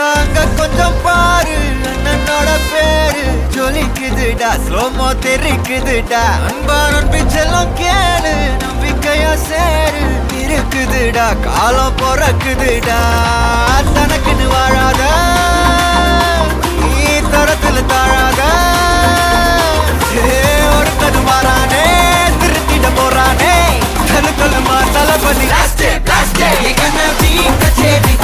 அங்க கொஞ்சம் பாரு அண்ணனோட பேரு ஜொலிக்குதுடா ஸ்லோமோ தெரிக்குதுடா அன்பானன் பிச்செல்லாம் கேளு நம்பிக்கையா சேரு இருக்குதுடா காலம் பொறக்குதுடா தனக்குன்னு வாழாத நீ தரத்துல தாழாத ஒருத்தனு மாறானே திருத்திட போறானே தலுக்கலுமா தளபதி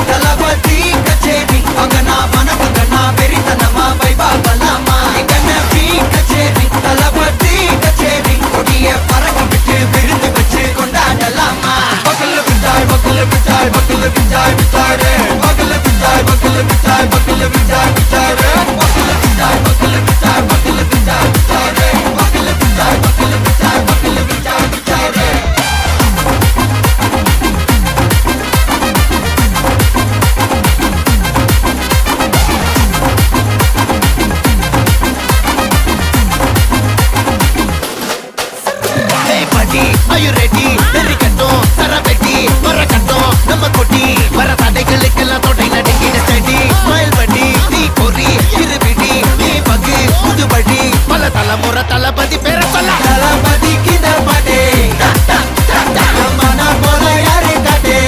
தளபதி கச்சேரி அங்கனா வனப்பங்கனா வெறித்தனமா வைபா பலாமா கச்சேரி தளபதி கச்சேரி கொடிய பறக்க விட்டு விருந்து வச்சு கொண்டாடலாமா பக்கல்ல விட்டாய் பக்கல்ல விட்டாய் பக்கல்ல விட்டாய் விட்டாரே பக்கல்ல விட்டாய் பக்கல்ல விட்டாய் பக்கல்ல விட்டாய் விட்டாரே பக்கல்ல விட்டாய் பக்கல்ல விட்டாய் பக்கல்ல விட்டாய் விட்டாரே பக்கல்ல விட்டாய் பக்கல்ல விட்டாய் பக்கல்ல விட்டாய் விட்டாரே Are you ready? Derikattom, Saraveti, Varakattom, Namma Koti, Varathadegalukkellam thodai nadingina steady, smile buddy, nee kori, iruvidi, nee pagi, pudubadi, pala talamura talapati pera solla, talapati kinda pade, namana pola yaare kade,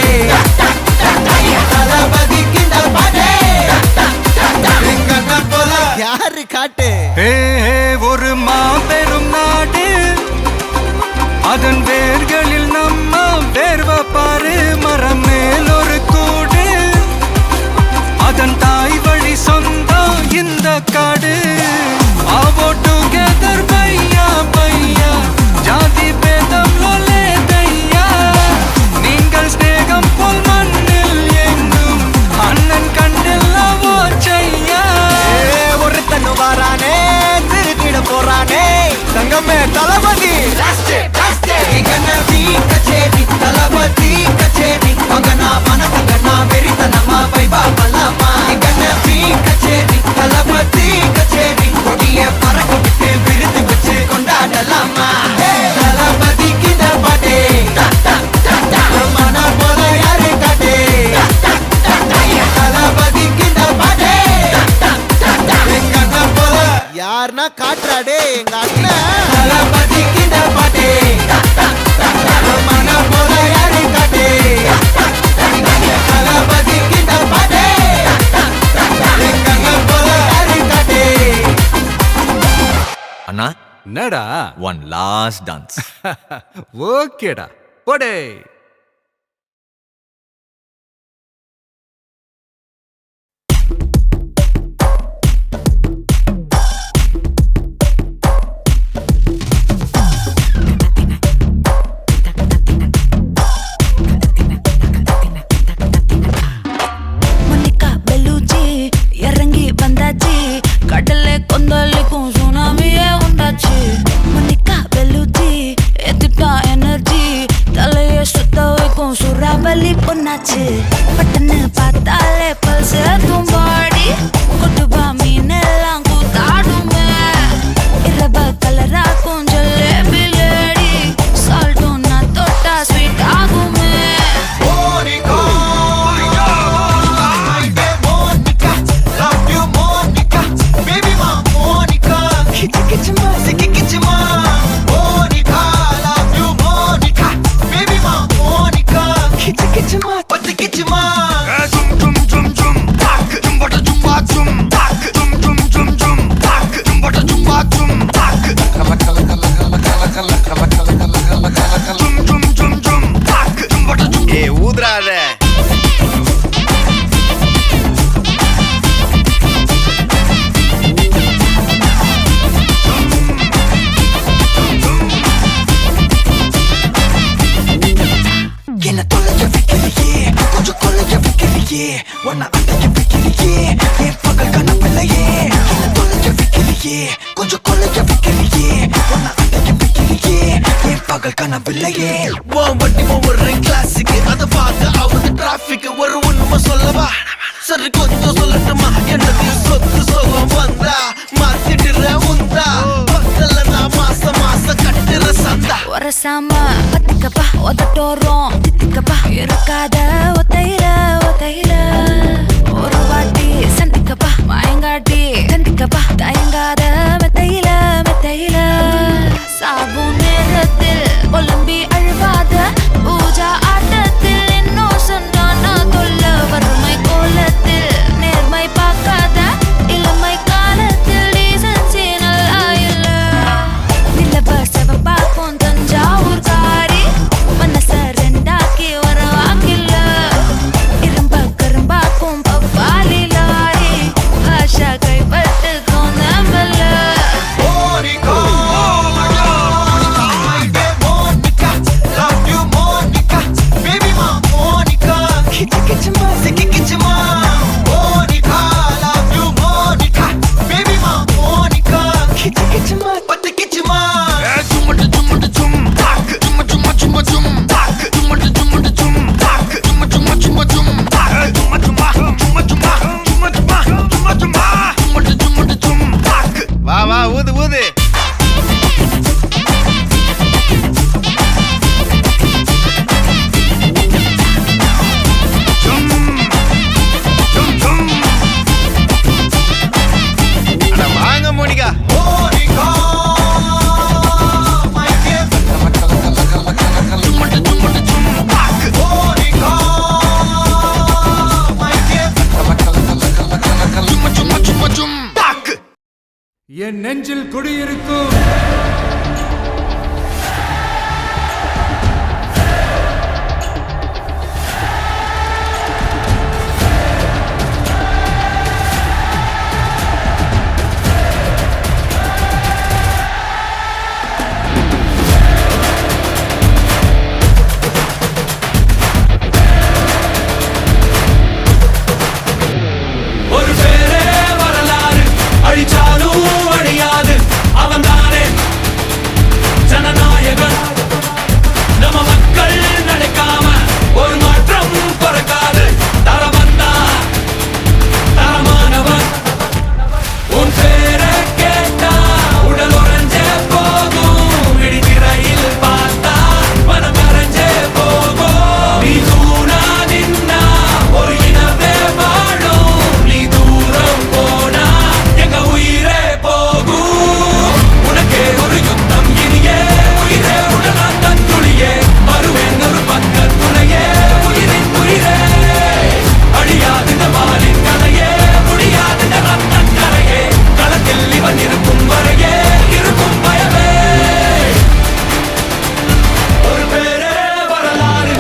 talapati kinda pade, engana pola yaare kaate, oru maaperum naadu அதன் வேர்களில் நம்ம வேர்வ பாரு மரம் மேல் ஒரு கூடு அதன் தாய் வழி சொந்தம் இந்த காடு ஆவோ டுகெதர் பையா பையா ஜாதி பேதம் லோலே தையா நீங்கள் ஸ்நேகம் போல் மண்ணில் எங்கும் அண்ணன் கண்டெல்லவோ செய்யா ஒருத்தனு வாரானே திருத்திட போறானே தங்கமே தளபதி கச்சேரி தளபதி கச்சேரி அங்கனா வனப்பங்கனா வெறித்தனமா வைபா பலாமா கச்சேரி தளபதி கச்சேரி கொடிய பறக்க விட்டு விருந்து வச்சு கொண்டாடலாமா தளபதி கிட்ட பாட்டே மன போல யாரு காட்டே தளபதி கிட்ட பாட்டே எங்க அண்ணன் போல யாருன்னா காட்டுறாடே எங்க அண்ணன் தளபதி கிட்ட பாட்டே அண்ணா என்னடா ஒன் லாஸ்ட் டான்ஸ் ஓகேடா போடே கடலே கொந்தளிக்கும் சுனாமியே உண்டாச்சு மணிக்கா வெல்லுச்சி எதிர்த்தா எனர்ஜி தலைய சுத்த வைக்கும் சுறாவலி பொண்ணாச்சு பட்டன்னு பார்த்தாலே பல்ஸ் தும்பாடி கொட்டுபா மீனெல்லாம் கூத்தாடுமே இரவ கலராக்கும் ஜல்லேபி லேடி சால்ட்டும் நான் தொட்டா ஸ்வீட் ஆகுமே ஊதுறாத என்ன தொலைய வைக்கிறியே கொஞ்சம் கொலைய வைக்கிறியே உன்னை அடைய வைக்கிறியே என் பகல் கனவில்லையே என்ன தொலைய வைக்கிறியே கொஞ்சம் கொலைய வைக்கிறியே உன்னை அடைய வைக்கிறியே என் பகல் கனவில்லையே வண்டி ஒவ்வொரு கிளாஸுக்கு அதை பார்க்க ஆகுது டிராபிக் ஒரு உண்மை சொல்லவா சரி கொஞ்சம் சொல்லட்டுமா என்னது சொத்து சோகம் வந்தா மாத்திடுற உந்தா பக்கல நான் மாசம் கட்டுற சந்தா ஒரசாம பத்திக்கப்பா ஒதட்டோரம் தித்திக்கப்பா இருக்காத ஒத்தையில ஒரு வாட்டி மாட்டிக்கப்பா மாயங்காட்டி கண்டிக்கப்பா தயங்காத மெத்தையில மெத்தையில சாபு நேரத்தில் புலம்பி அழுவாத பூஜா ஆட்டத்தில் இன்னும் சொன்னானா தொல்ல வறுமை கோலத்தில் நேர்மை பார்க்காத இளமை காலத்தில் டீசன்சி நல்லா இல்ல நிலவ செவப்பாக்கும் தஞ்சாவூர் காரி மனச ரெண்டாக்கி வர வாக்கில்ல இரும்ப கரும்பாக்கும் பப்பாலி லாரி பாஷா கைப்பட்டுக்கும் நம்பல வா வா ஊது ஊது அட வாங்க மோனிகா என் நெஞ்சில் குடியிருக்கும் ஒரு பேரே வரலாறு அழிச்சாலும் அழியாது அவன்தானே ஜனநாயகன் நம்ம மக்கள் நினைக்காம ஒரு மாற்றம் பிறக்காது தரவந்தா தரமானவன் உன் பேரை கேட்டா உடல் உறைஞ்சே போகும் இடிதிரையில் பார்த்தா மனம் மறைஞ்சே போகும் நீ தூணா நின்னா ஒரு இனமே வாழும் நீ தூரம் போனா எங்க உயிரே போகும் உனக்கே ஒரு யுத்தம் இனியே உயிரே உடலான் தன் துளியே வருவேன் ஒரு பக்க துணையே உயிரின் உயிரே அழியாது இந்த வாலின் கதையே முடியாது இந்த ரத்தன் கரையே களத்தில் இவன் இருக்கும் வரையே இருக்கும் பயமே ஒரு பேரே வரலாறு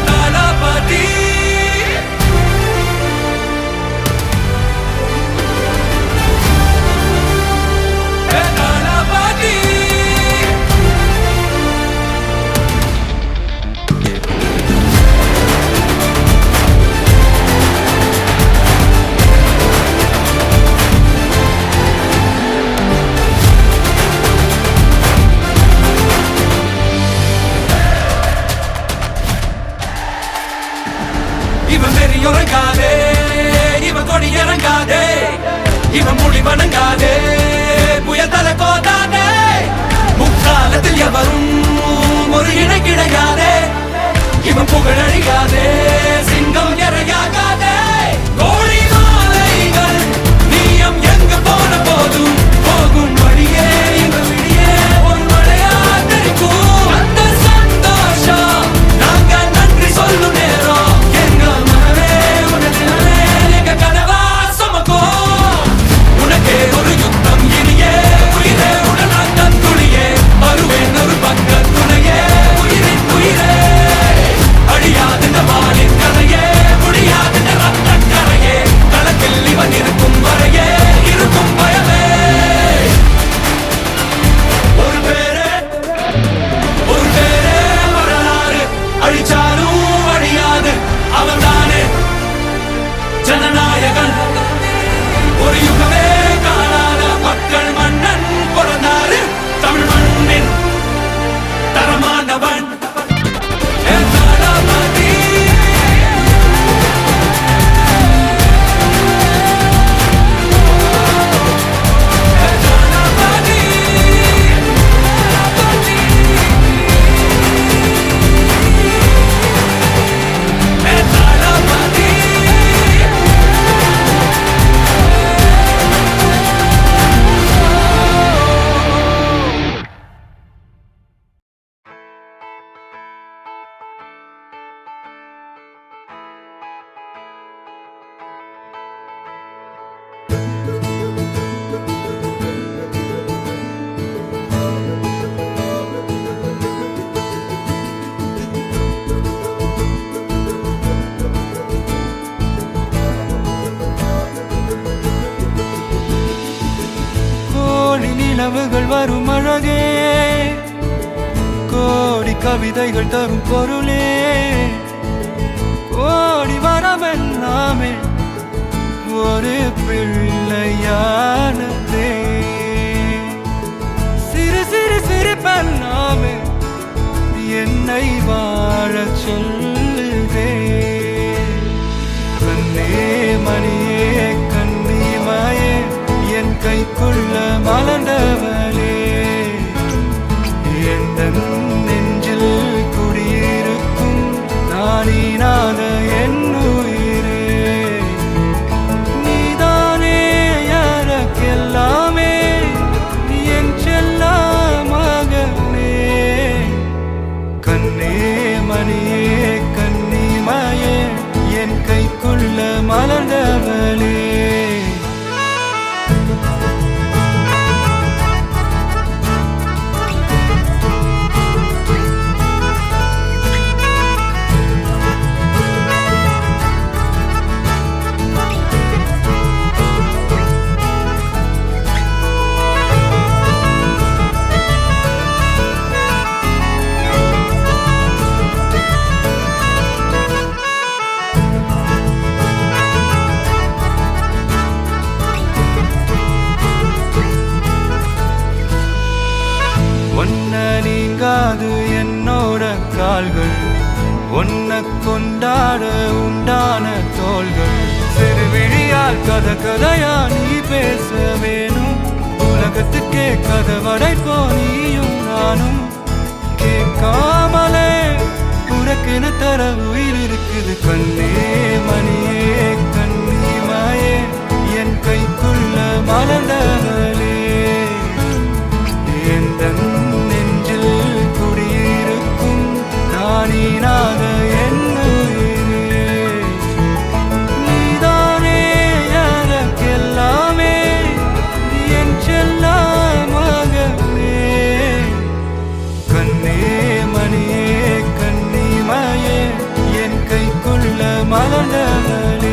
தளபதி தளபதி இவன் வெறி உறங்காதே இவன் கொடி இறங்காதே இவன் முடி வணங்காதே புயல் தலை கோதாதே முக்காலத்தில் எவரும் ஒரு இணை கிடையாதே இவன் புகழழியாதே சிங்கம் இறையாகாதே கோழி மாலைகள் நீயம் எங்க போன போதும் போகும் வழியே இவன் விழியே ஒரு மழையா தெரிக்கும் அந்த சந்தோஷம் நாங்க நன்றி சொல்லும் நேரம் எங்க மனமே உனதிலே எங்க கனவா சுமக்கும் உனக்கே ஒரு யுத்தம் இனியே உயிரே உடனான் கனவுகள் வரும் அழகே, கோடி கவிதைகள் தரும் பொருளே, கோடி வரமெல்லாமே ஒரு பிள்ளையானதே. சிறு சிறு சிரிப்பெல்லாமே என்னை வாழச் சொல்லுதே. கண்ணே மணியே கண்ணிமாயே என் கைக்குள்ள மலர்ந்தவளே, எந்த நெஞ்சில் குடியிருக்கும் நானீனாத என் உயிரே. நீதானே எனக்கெல்லாமே, என் செல்ல மகனே. கண்ணே மணியே கண்ணிமாயே என் கைக்குள்ள மலர்ந்தவளே. ஒன்ன நீங்காது என்னோட கால்கள், ஒன்ன கொண்டாட உண்டான தோள்கள். சிறு விழியால் கதை கதையா நீ பேச வேணும், உலகத்துக்கே கதை வடைப்போ நீயும் நானும். கேட்காமலே உனக்கென தர உயிர் இருக்குது. கண்ணே மணியே கண்ணிமாயே என் கைக்குள்ள மலர்ந்தவளே, எந்த நெஞ்சில் குடியிருக்கும் நானீனாக என் உயிரே. நீதானே எனக்கெல்லாமே, என் செல்ல மகனே. கண்ணே மணியே கண்ணிமாயே என் கைக்குள்ள மலர்ந்தவளே.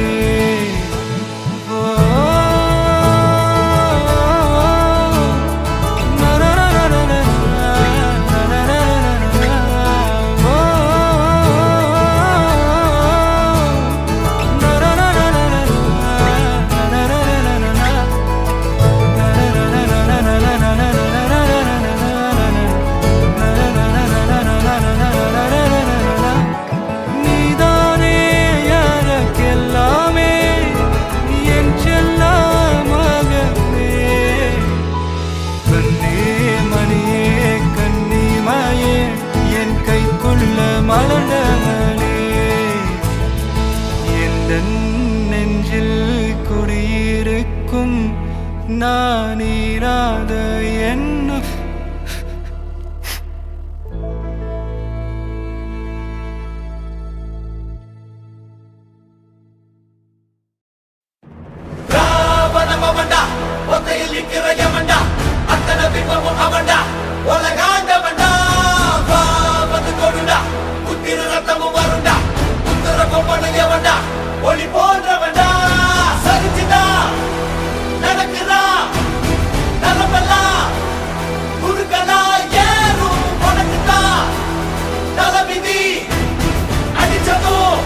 நீதானே எனக்கெல்லாமே, என் செல்ல மகனே. கண்ணே மணியே கண்ணிமாயே என் கைக்குள்ள மலர்ந்தவளே, எந்த நெஞ்சில் குடியிருக்கும் நானீராத என்ன. ராவணமவன்டா, ஒத்தையில் நிக்கிற யமன்டா, அத்தனை பிம்பமும் அவன்டா, உலகாண்டவன்டா. வா வந்து கொடுண்டா, குத்திர ரத்தமும் வருண்டா, குத்துற கொம்பனு எவன்டா, ஒளி போன்றவன்டா. சரிச்சுடா நடக்குறா நலமெல்லாம் குறுக்கலா ஏறும் உனக்குதான் தலைவிதி. அடிச்சதும்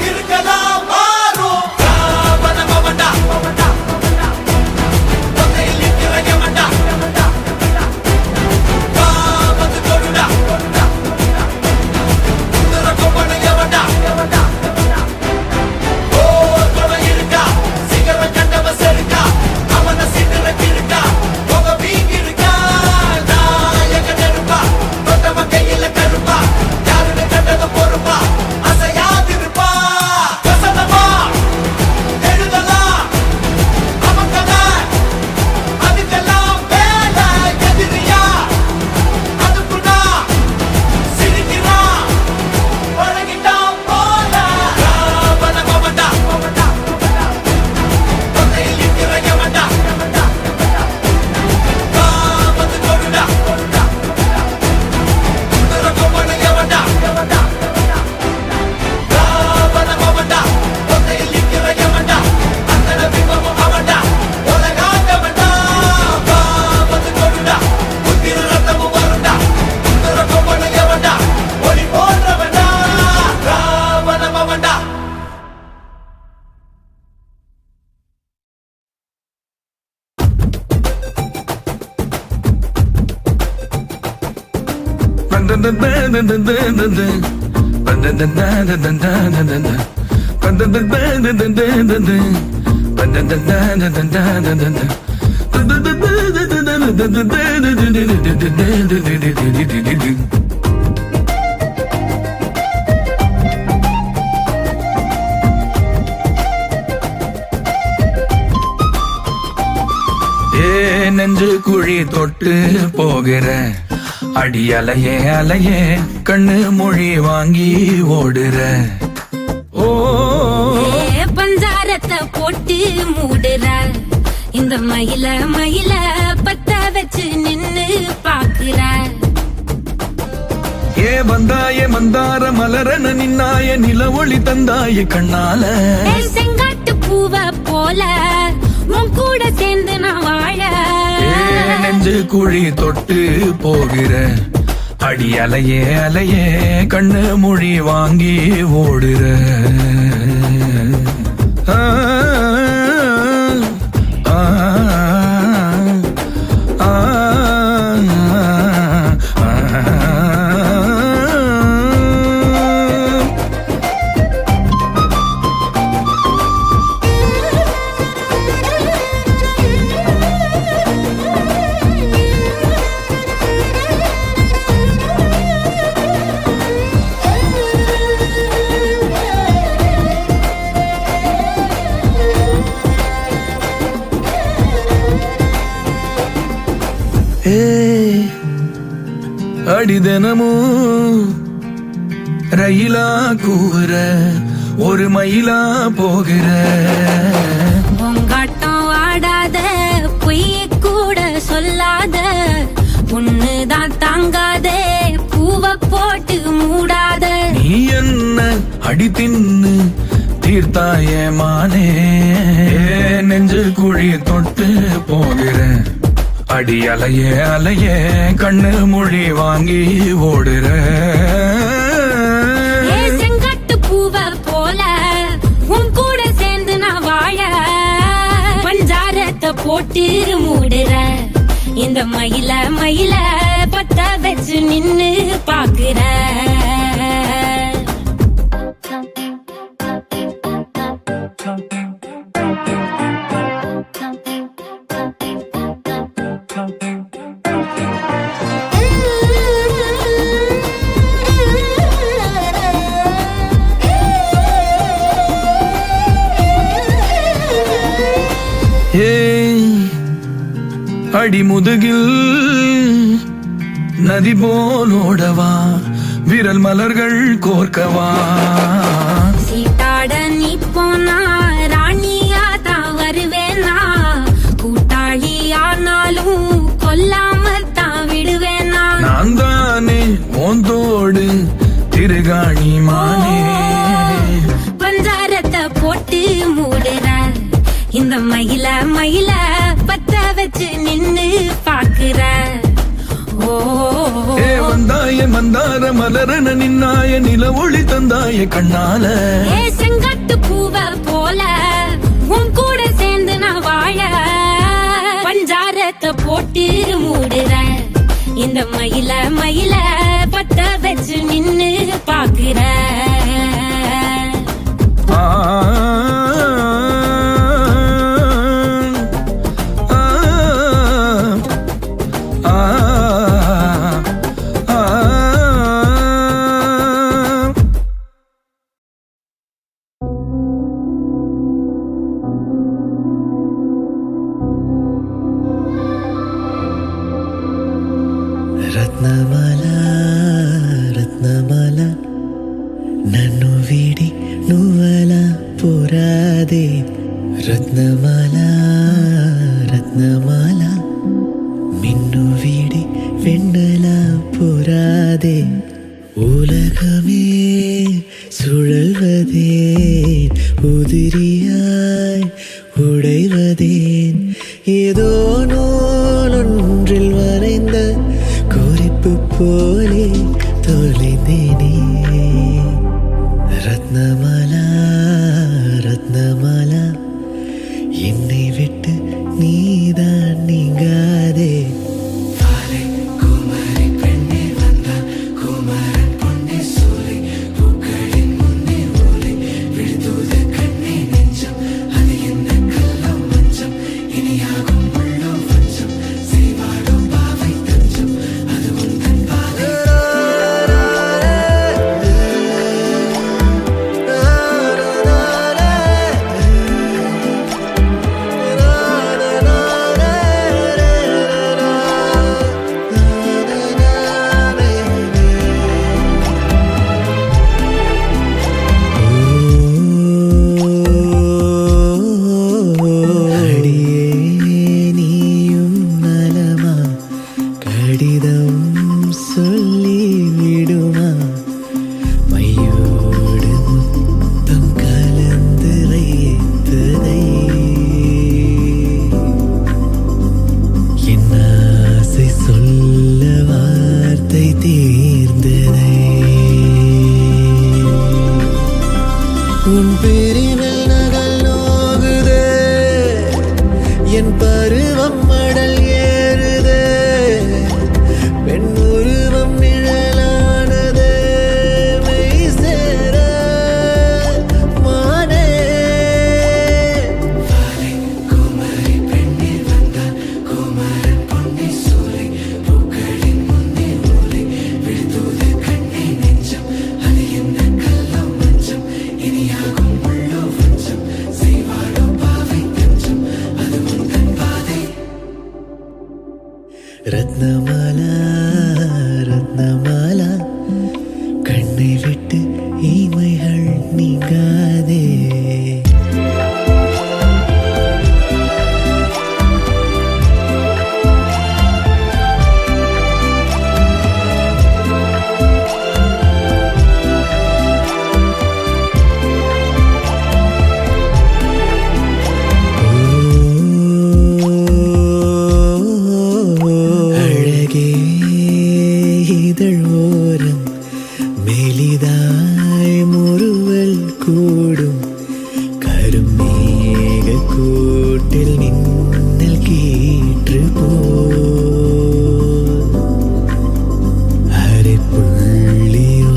இருக்கலாம் மாறும். ராவணமவன்டா, ஒத்தையில் நிக்கிற யமன்டா, நெஞ்சு குழி தொட்டு போகிற அடி அலையே அலையே கண்ணு மொழி வாங்கி ஓடுற ஓ பஞ்சாரத்தை போட்டு மூடுற இந்த மயில மயில பத்த வச்சு நின்னு பாக்குற ஏ வந்தாய மந்தார மலரன நின்னாய நில ஒளி தந்தாய கண்ணால செங்காட்டு பூவ போல உன் கூட சேர்ந்து நான் வாழ நெஞ்சு குழி தொட்டு போகிற அடி அலையே அலையே கண்ணு மொழி வாங்கி ஓடுற அடி தினமும் ரயிலா கூற ஒரு மயிலா போகிற பொங்காட்டம் ஆடாத பொய் கூட சொல்லாத பொண்ணுதான் தாங்காதே பூவ போட்டு மூடாத நீ என்ன அடி தின்னு தீர்த்தாய மானே நெஞ்சு குழி தொட்டு போகிற அடி அலையே அலையே கண்ணு மொழி வாங்கி ஓடுற செங்கட்டு பூவ போல உன் கூட சேர்ந்து நான் வாழ பஞ்சாரத்தை போட்டு மூடுற இந்த மயில மயில பத்த வச்சு நின்னு பாக்குற அடி முதுகில் நதி போலோடவா விரல் மலர்கள் கோர்க்கவா சீட்டாட நீ போனா ராணியா தான் வருவேனா கூட்டாளி ஆனாலும் கொல்லாம தான் விடுவேனா நான் தானே ஓந்தோடு திருகாணி மானே பஞ்சாரத்தை போட்டு மூடுற இந்த மயில மயில பத்த வச்சு நின்னு பாக்குற ஓ வந்தாய மந்தார மலரன நின்னாய நில ஒளி தந்தாய கண்ணால செங்கட்டு பூவ போல உன் கூட சேர்ந்து நான் வாழ பஞ்சாரத்தை போட்டு மூடுற இந்த மயில மயில பத்த வச்சு நின்னு பாக்குற రత్నమాల రత్నమాల నన్ను వీడి నువ్వలా పోరాదే రత్నమాల రత్నమాల మిన్ను వీడి వెన్నెలా போராதே உலகமே சுழல்வதேன் உதிரியாய் உடைவதேன் ஏதோ நூலொன்றில் வரைந்த குறிப்பு போலே தொலைந்தேனே ரத்னமாலா ரத்னமாலா என்னை விட்டு நீதான் நீங்காதே கடிதம் சொல்லி விடுமா மையோடு முத்தம் கலந்து வைத்ததை என் ஆசை சொல்ல வார்த்தை தீர்ந்ததை உன் பிரிவில் நகல் நோகுதே என் பருவம் மடல் ஏறுதே பெண் உருவம் நிழலானதே மெய் சேர மானே வாலை குமரி பெண்ணில் வந்தான் குமரன் பொன்னி சோலை பூக்களின் முன்னே ஓலை விழுந்தோது கண்ணை நெஞ்சம் அது என்ன கள்ளம் மஞ்சம் இனியாகும் உள்ளோ வஞ்சம் செய்வாளோ பாவை தஞ்சம் அது உந்தன் பாதை ரத்னமாலா ரத்னமாலா கண்ணை விட்டு இமைகள் நீங்காதே அழகே இதழ் ஓரம் மெலிதாய் முறுவல் கூடும் கருமேக கூட்டில் மின்னல் கீற்று போல் அரைப்புள்ளியோடு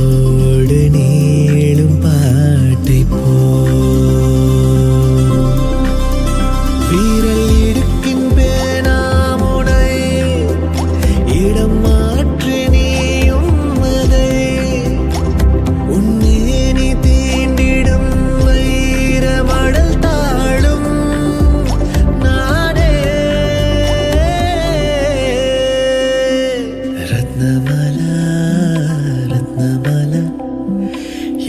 நீளும் பாட்டை போல் வீரல் இடுக்கின் பேனாமுனை இடம் மாற்று நீயும் அதை உன்னேனி தீண்டிடும் வைர மடல் தாழும் நாடே ரத்னமாலா ரத்னமாலா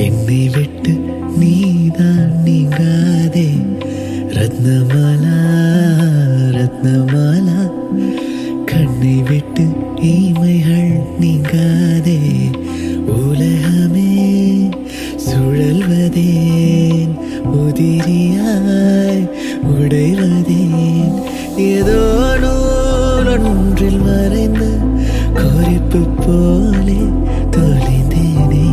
என்னை விட்டு நீதான் நீங்காதே ரத்னமாலா ரத்னமாலா கண்ணை விட்டு இமைகள் நீங்காதே உலகமே சுழல்வதேன் உதிரியாய் உடைவதேன் ஏதோ நூலொன்றில் மறைந்த குறிப்பு போலே தொலைந்தேனே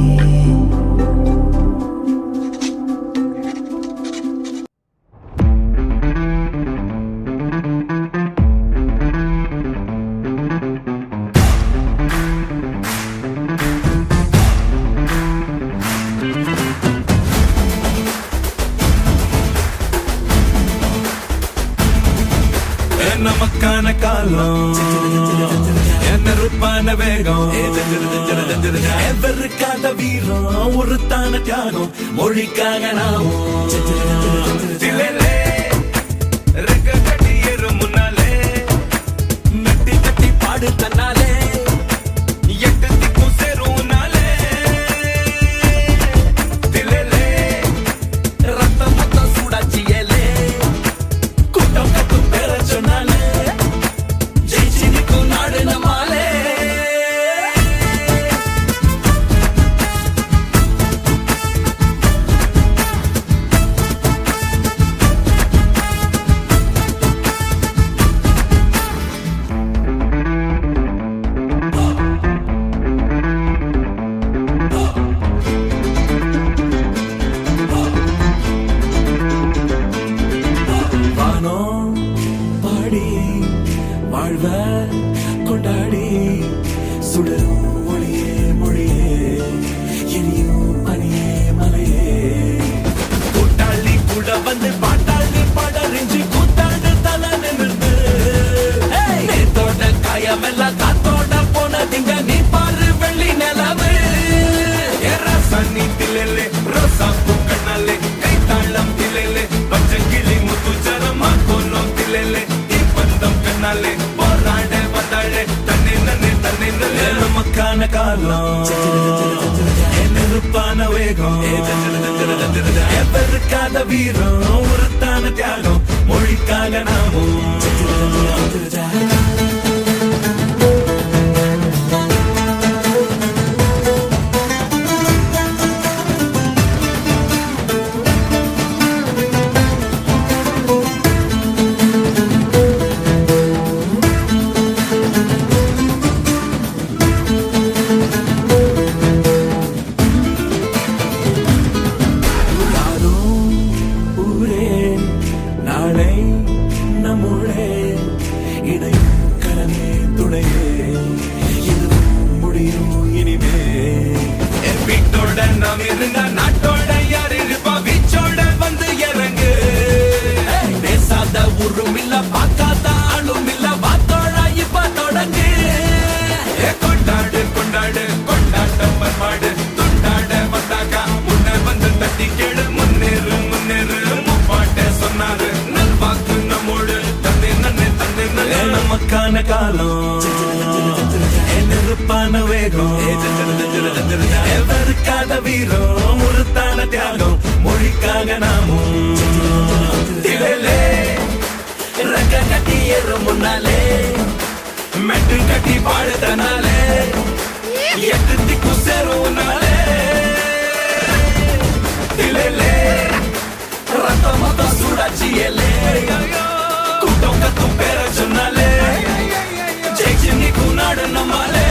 நமக்கான காலம் நெருப்பான வேகம் எவருக்காத வீரம் ஒரு தான தியாகம் மொழிக்காக நாமும் தில்லையிலே, ரெக்க கட்டி ஏறும் முன்னாலே நட்டி கட்டி பாடு தன்னாலே எட்டு திக்கும் சேரும் உன்னாலே தில்லையிலே, ரத்தம் மொத்தம் சூடாச்சியலே கூட்டம் கட்டும் பேர சொன்னாலே ஜெயிச்சு நிற்கும் நாடு நம்மாலே வானம் பாடி வாழ்வ கொண்டாடி சுடரும் ஒளியே மொழியே இனியும் பனியே மலையே கூட்டாளி கூட வந்து பாட்டாளி படறிஞ்சு கூத்தாண்டு தலை நிமிர்ந்து நேத்தோட காயமெல்லாம் காத்தோட போனதிங்க நீ பாரு வெள்ளி நிலவு சன்னி தில்லே ரோசா பூக்கண்ணாலே கை தாளம் தில்லே பச்சை கிளி முத்து ஜரமா கொன்னோ தில்லே பந்தம் கண்ணாலே போராட வந்தாளே தன்னை நன்னே நமக்கான காலம் நெருப்பான வேகம் எவருக்காத வீரம் ஒரு தான தியாகம் மொழிக்காக நாமும் உன்னோட நாம் இருந்தா நாட்டோட யார் இருப்பா வீச்சோட வந்து இறங்கு பேசாத ஊரும் இல்ல பார்க்காத ஆளும் இல்ல வாத்தோட இப்ப தொடங்கு கொண்டாடு கொண்டாடு கொண்டாட்டம் பண்பாடு துண்டாட வந்தாக்கா முன்ன வந்து தட்டி கேடு முன்னேறு முன்னேறு முப்பாட்ட சொன்னாரு நல்வாக்கு நம்மோடு தந்தே நன்னே தந்தே நல்ல நமக்கான காலம் நெருப்பான வேகம் எவருக்காத வீரம் முறுத்தான தியாகம் மொழிக்காக நாமும் திடலே ரக்க கட்டி ஏறும் முன்னாலே மெட்டு கட்டி பாடுதனாலே எட்டு திக்கு சேருனாலே திடலே ரத்த மொத்தம் சூடாச்சியலே கூட்டம் கத்தும் பேர சொன்னாலே ஜெயிச்சு நீக்கு நாடு நம்மாலே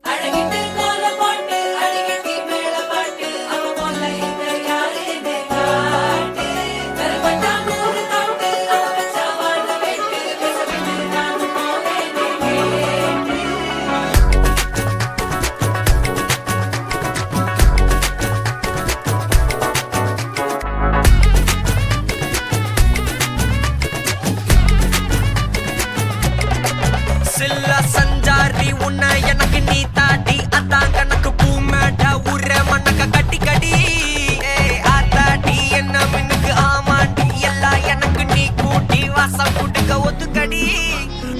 அழகிட்டு கோல போட்டு அடிக்கடி மேல பாட்டு அவ போல இந்த யாருன்னு காட்டு பெருமட்டா நூறு காட்டு அவ வச்சா வாழ வெட்டு பேச விட்டு நானும் போனேனே கேட்டு சில்ல சஞ்சாரி உன்னை எனக்கு நீ தாட்டி அதான் கணக்கு பூமேட்ட உர மண்ணக்க கட்டி கடி ஆத்தாட்டி என்ன மின்னுக்கு ஆமாண்டி எல்லாம் எனக்கு நீ கூட்டி வாசம் கூட்டுக்க ஒத்துக்கடி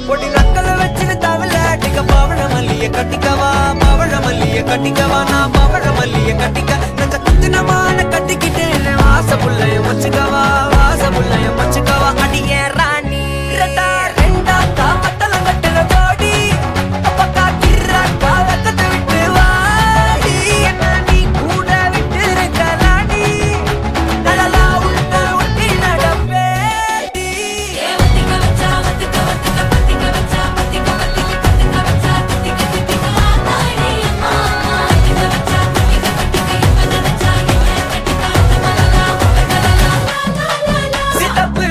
பொடி நக்கல வச்சுன்னு தவளாட்டிக்க பவழ மல்லிய கட்டிக்கவா பவழ மல்லிய கட்டிக்கவா நான் பவழ மல்லிய கட்டிக்க நெஞ்ச குத்துனமான கட்டிக்கிட்டேன் வாச புள்ளைய வச்சுக்கவா வாச புள்ளைய வச்சுக்கவா அடியே ராணி ரெண்டா ரெண்டா தாமட்டல கட்டுற ஜோடி அப்பக்கா கிர்ரா காலக்கத்தை விட்டு வாடி என்ன நீ கூட விட்டு இருக்கலாடி நலலா உள்ள ஒட்டி நடப்பேடி ஏவத்திக்க வச்சா வத்திக்க வத்திக்க பத்திக்க வச்சா பத்திக்க வத்திக்க பத்திக்க வச்சா தித்திக்க தித்திக்க ஆத்தாடி அம்மா தித்திக்க வச்சா தித்திக்க தித்திக்க இப்ப நினைச்சா என்ன கட்டிக்க அந்த மலரா உப்ப கலலா சித்தப்பு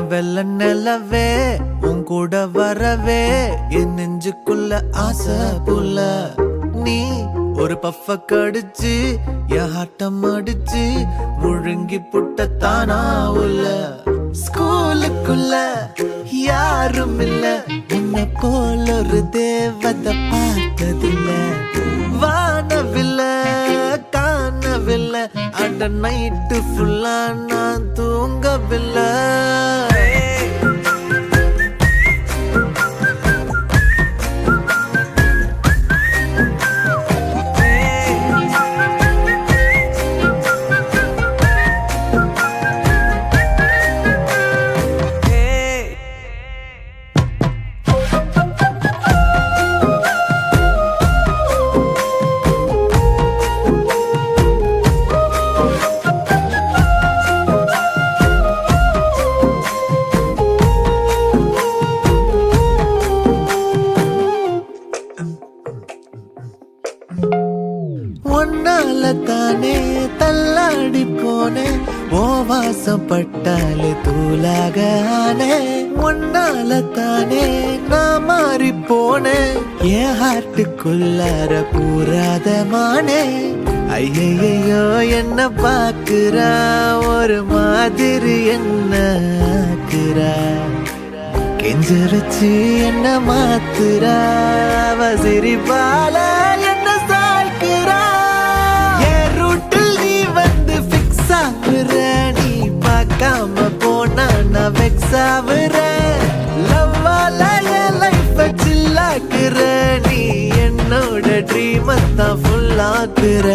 வெள்ள நிலவே உன் கூட வரவே என் நெஞ்சுக்குள்ள ஆசை புல்ல நீ ஒரு பஃப கடிச்சு என் ஆட்டம் அடிச்சு முழுங்கி புட்ட தானா உள்ள ஸ்கூலுக்குள்ள யாரும் இல்ல உன்னை போல ஒரு தேவதை பார்த்ததில்ல வானவில்ல காணவில்லை அட நைட்டு ஃபுல்லா நான் தூங்கவில்லை ஒன்னால தானே தள்ளாடி போனேன் ஓ வாசம் பட்டாலே தூளாக ஆனே ஒன்னால தானே நான் மாறி போனேன் என் ஹார்ட்டுக்குள்ளார கூறாத மானே ஐயையோ என்ன பாக்குறா ஒரு மாதிரி என்ன ஆக்குறா கெஞ்ச வச்சு என்ன மாத்துறா அவ சிரிப்பால என்ன சாய்க்கிறா என் ரூட்டில் நீ வந்து ஃபிக்ஸ் ஆகுற நீ பார்க்காம போனா நான் வெக்ஸ் ஆகுற லவ்வால என் லைஃப சில்லாக்குற நீ என்னோட ட்ரீம் தான் ஃபுல் ஆக்குற